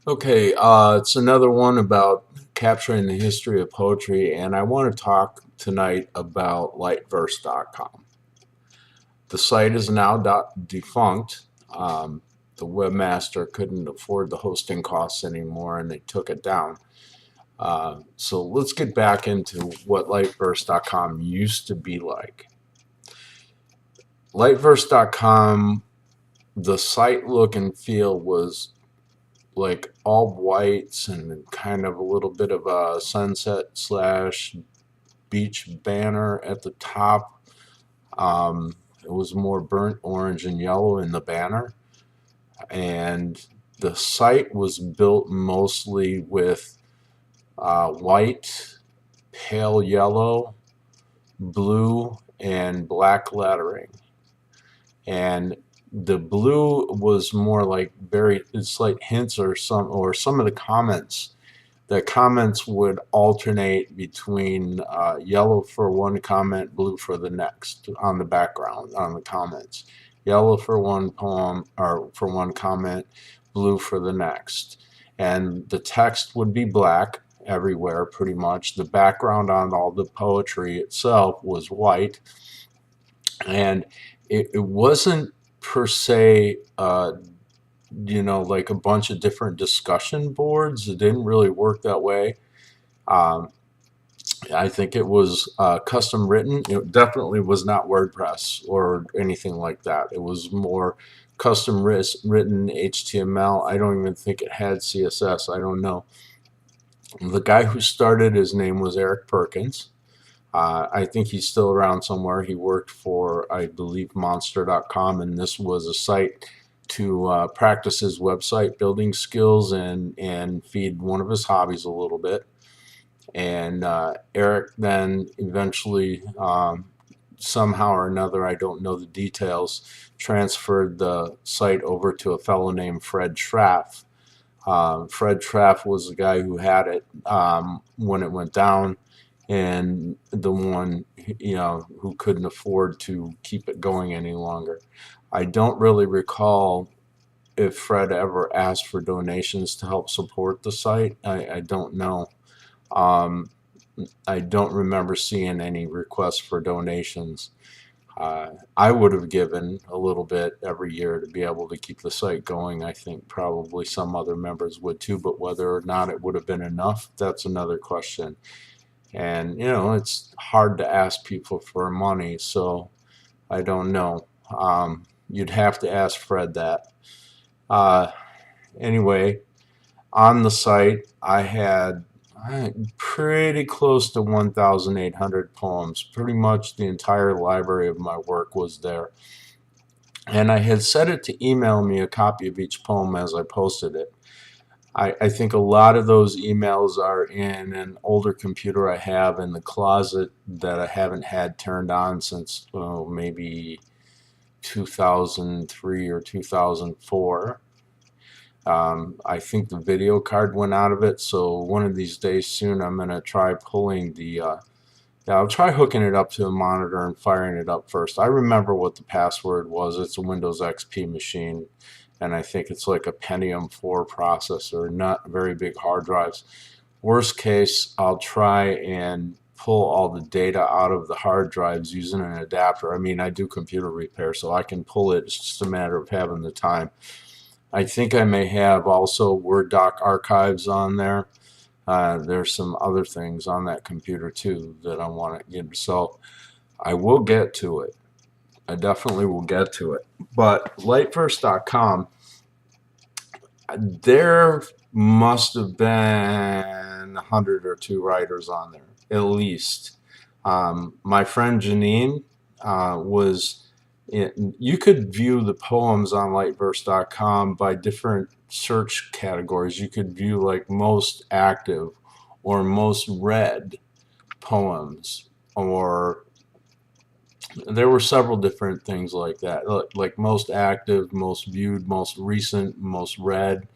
Okay, it's another one about capturing the history of poetry, and I want to talk tonight about lightverse.com. The site is now defunct. The webmaster couldn't afford the hosting costs anymore, and they took it down. So let's get back into what lightverse.com used to be like. Lightverse.com, the site look and feel was like all whites and kind of a little bit of a sunset slash beach banner at the top. It was more burnt orange and yellow in the banner, and the site was built mostly with white, pale yellow, blue, and black lettering. And the blue was more like very slight hints or some of the comments. The comments would alternate between yellow for one comment, blue for the next on the background on the comments. Yellow for one poem or for one comment, blue for the next. And the text would be black everywhere pretty much. The background on all the poetry itself was white. And it wasn't per se like a bunch of different discussion boards. It didn't really work that way. Um, I think it was custom written. It definitely was not WordPress or anything like that. It was more custom written HTML. I don't even think it had CSS. I don't know. The guy who started, his name was Eric Perkins. I think he's still around somewhere. He worked for, I believe, Monster.com, and this was a site to practice his website building skills and feed one of his hobbies a little bit. And Eric then eventually, somehow or another, I don't know the details, transferred the site over to a fellow named Fred Schraff. Fred Schraff was the guy who had it when it went down, and the one who couldn't afford to keep it going any longer. I don't really recall if Fred ever asked for donations to help support the site. I don't know. Um, I don't remember seeing any requests for donations. I would have given a little bit every year to be able to keep the site going. I think probably some other members would too, but whether or not it would have been enough, that's another question. And it's hard to ask people for money, so I don't know. You'd have to ask Fred that. Uh, anyway, on the site, I had pretty close to 1,800 poems. Pretty much the entire library of my work was there. And I had set it to email me a copy of each poem as I posted it. I think a lot of those emails are in an older computer I have in the closet that I haven't had turned on since maybe 2003 or 2004. I think the video card went out of it, so one of these days soon I'm going to try pulling the I'll try hooking it up to a monitor and firing it up first. I remember what the password was. It's a Windows XP machine, and I think it's like a Pentium 4 processor, not very big hard drives. Worst case, I'll try and pull all the data out of the hard drives using an adapter. I mean, I do computer repair, so I can pull it. It's just a matter of having the time. I think I may have also Word doc archives on there. There's some other things on that computer too that I want to get. So I will get to it. I definitely will get to it. But lightverse.com, there must have been 100 or two writers on there, at least. My friend Janine you could view the poems on lightverse.com by different search categories. You could view like most active or most read poems, or there were several different things like that, like most active, most viewed, most recent, most read,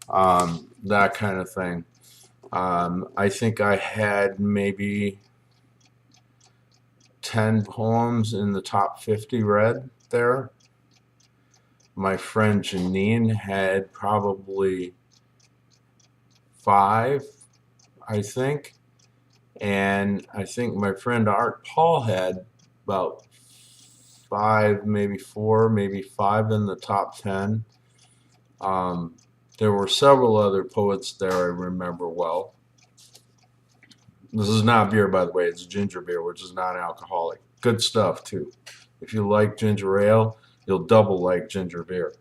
that kind of thing. I think I had maybe 10 poems in the top 50 read there. My friend Janine had probably 5, I think. And I think my friend Art Paul had about 5, maybe 4, maybe 5 in the top 10. Um, there were several other poets there I remember well. This is not beer, by the way. It's ginger beer, which is non-alcoholic. Good stuff, too. If you like ginger ale, you'll double like ginger beer.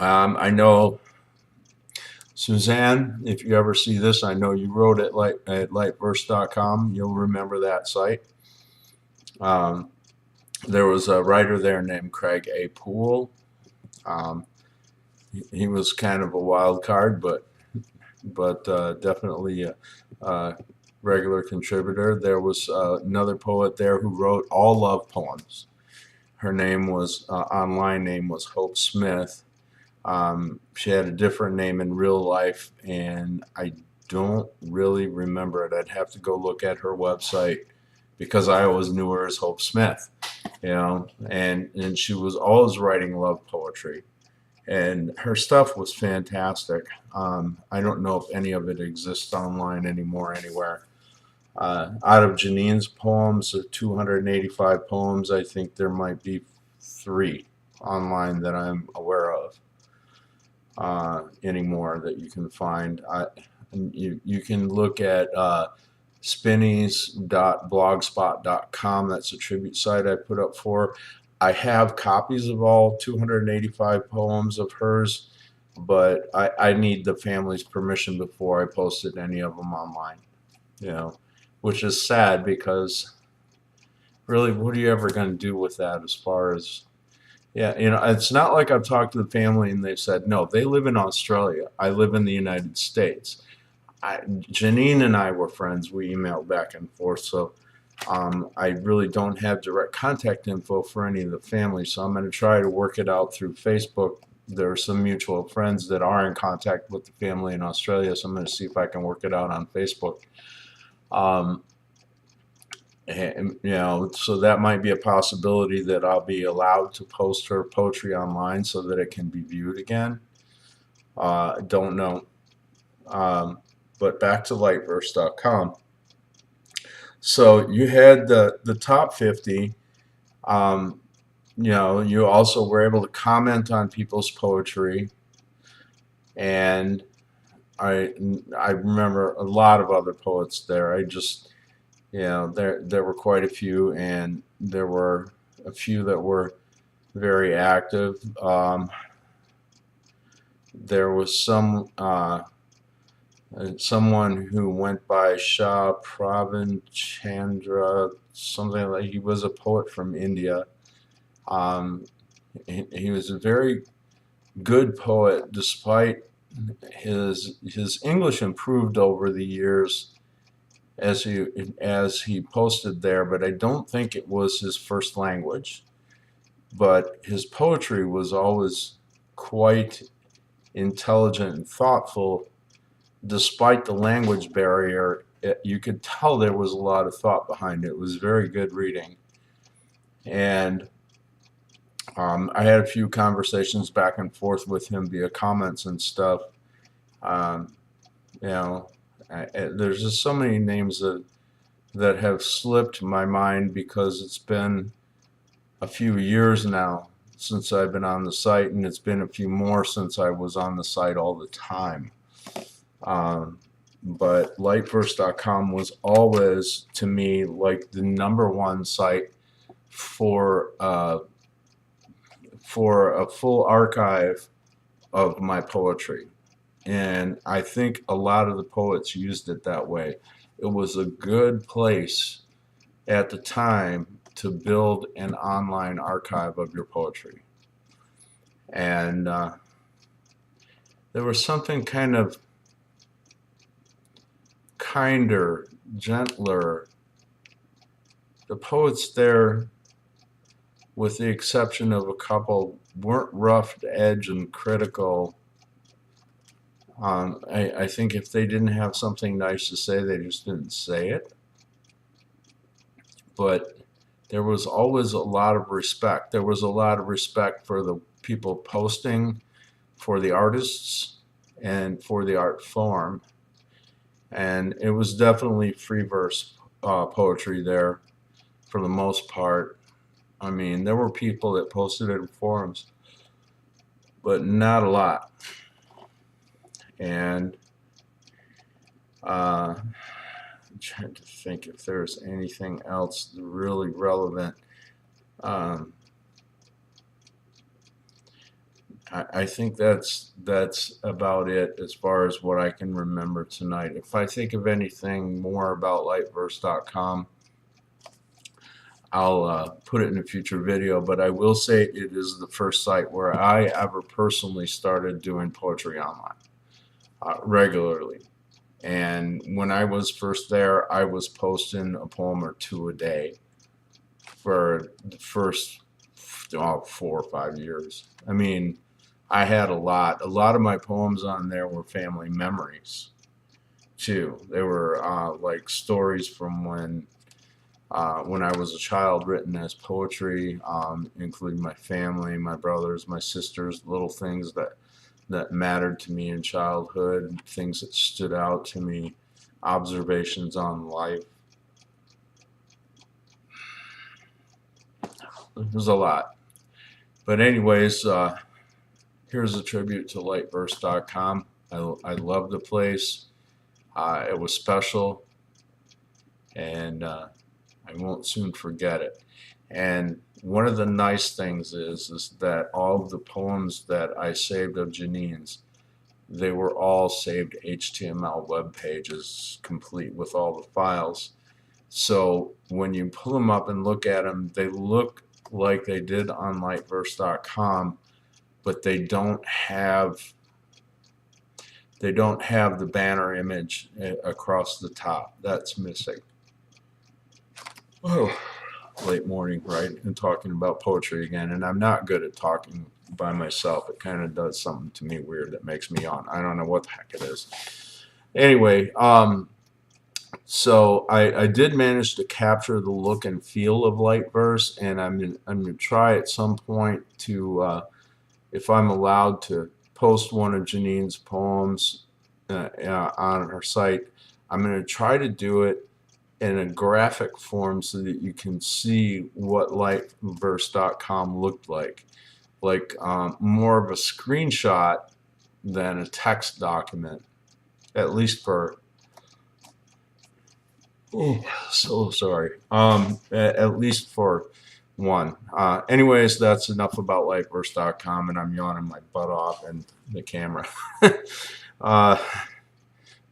I know, Suzanne, if you ever see this, I know you wrote it at lightverse.com. You'll remember that site. There was a writer there named Craig A. Poole. He was kind of a wild card, but definitely a regular contributor. There was another poet there who wrote all love poems. Her name was online name was Hope Smith. She had a different name in real life, and I don't really remember it. I'd have to go look at her website because I always knew her as Hope Smith, and she was always writing love poetry, and her stuff was fantastic. I don't know if any of it exists online anymore anywhere. Out of Janine's poems, 285 poems, I think there might be 3 online that I'm aware of anymore that you can find. You can look at spinnies.blogspot.com. That's a tribute site I put up for. I have copies of all 285 poems of hers, but I need the family's permission before I posted any of them online, which is sad because really, what are you ever going to do with that as far as, it's not like I've talked to the family and they've said, no, they live in Australia. I live in the United States. Janine and I were friends. We emailed back and forth. So I really don't have direct contact info for any of the family. So I'm going to try to work it out through Facebook. There are some mutual friends that are in contact with the family in Australia. So I'm going to see if I can work it out on Facebook. And, so that might be a possibility that I'll be allowed to post her poetry online so that it can be viewed again. I don't know. But back to lightverse.com. So you had the top 50. You also were able to comment on people's poetry. And I remember a lot of other poets there. There were quite a few, and there were a few that were very active. There was someone who went by Shah Pravin Chandra, something like. He was a poet from India. He was a very good poet, despite his English improved over the years as he posted there, but I don't think it was his first language. But his poetry was always quite intelligent and thoughtful, despite the language barrier. You could tell there was a lot of thought behind it. It was very good reading. And I had a few conversations back and forth with him via comments and stuff. There's just so many names that have slipped my mind because it's been a few years now since I've been on the site, and it's been a few more since I was on the site all the time. But lightverse.com was always, to me, like the #1 site for a full archive of my poetry. And I think a lot of the poets used it that way. It was a good place at the time to build an online archive of your poetry. And there was something kind of kinder, gentler. The poets there, with the exception of a couple, weren't roughed edge and critical. I think if they didn't have something nice to say, they just didn't say it. But there was always a lot of respect. There was a lot of respect for people posting for the artists and for the art form, and it was definitely free verse poetry there for the most part. I mean, there were people that posted it in forums, but not a lot. And I'm trying to think if there's anything else really relevant. Um, I think that's about it as far as what I can remember tonight. If I think of anything more about lightverse.com, I'll put it in a future video, but I will say it is the first site where I ever personally started doing poetry online regularly. And when I was first there, I was posting a poem or two a day for the first 4 or 5 years. I mean, I had a lot. A lot of my poems on there were family memories, too. They were like stories from when I was a child, written as poetry, including my family, my brothers, my sisters, little things that mattered to me in childhood, things that stood out to me, observations on life. There's a lot. But anyways, here's a tribute to lightverse.com. I love the place. It was special, and I won't soon forget it. And one of the nice things is that all of the poems that I saved of Janine's, they were all saved HTML web pages, complete with all the files. So when you pull them up and look at them, they look like they did on lightverse.com, but they don't have the banner image across the top. That's missing. Oh, late morning, right? And talking about poetry again, and I'm not good at talking by myself. It kind of does something to me weird that makes me yawn. I don't know what the heck it is. Anyway, so I did manage to capture the look and feel of Lightverse, and I'm gonna try at some point to, if I'm allowed to, post one of Janine's poems on her site. I'm going to try to do it in a graphic form so that you can see what lightverse.com looked like more of a screenshot than a text document, at least for. Oh, so sorry. At least for one. Anyways, that's enough about lightverse.com, and I'm yawning my butt off and the camera.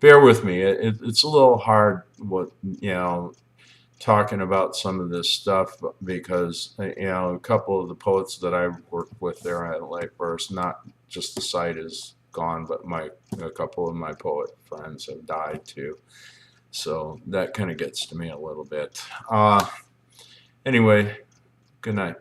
Bear with me. It's a little hard, talking about some of this stuff because a couple of the poets that I worked with there at Lightverse, not just the site is gone, but a couple of my poet friends have died too. So that kind of gets to me a little bit. Anyway, good night.